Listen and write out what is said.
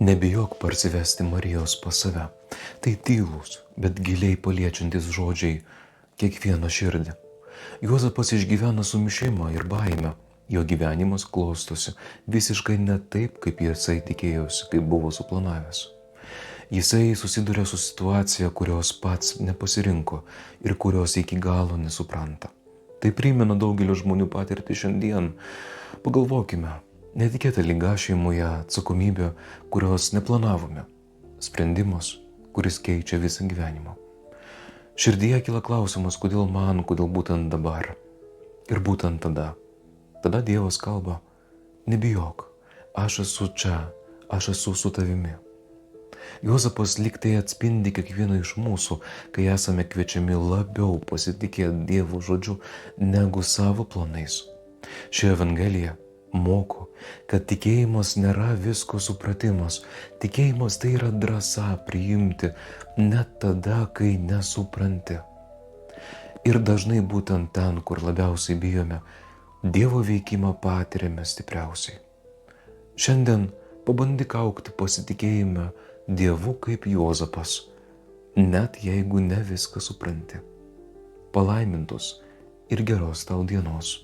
Nebijok parsivesti Marijos pas save. Tai tylūs, bet giliai paliečiantis žodžiai kiekvieną širdį. Juozapas išgyvena sumišimą ir baimę. Jo gyvenimas klostosi visiškai ne taip, kaip jisai tikėjosi, kaip buvo suplanavęs. Jisai susiduria su situacija, kurios pats nepasirinko ir kurios iki galo nesupranta. Tai primena daugelio žmonių patirtį šiandien. Pagalvokime. Netikėta liga šeimoje, atsakomybė, kurios neplanavome. Sprendimas, kuris keičia visą gyvenimą. Širdyje kyla klausimas, kodėl man, kodėl būtent dabar. Ir būtent tada. Tada Dievas kalba, nebijok, aš esu čia, aš esu su tavimi. Juozapas lyg tai atspindi kiekvieną iš mūsų, kai esame kviečiami labiau pasitikėti Dievo žodžiu negu savo planais. Ši Evangelija moko, kad tikėjimas nėra visko supratimas. Tikėjimas tai yra drąsa priimti net tada, kai nesupranti. Ir dažnai būtent ten, kur labiausiai bijome, Dievo veikimą patiriame stipriausiai. Šiandien pabandyk augti pasitikėjime Dievu kaip Juozapas, net jeigu ne viską supranti. Palaimintus ir geros tau dienos.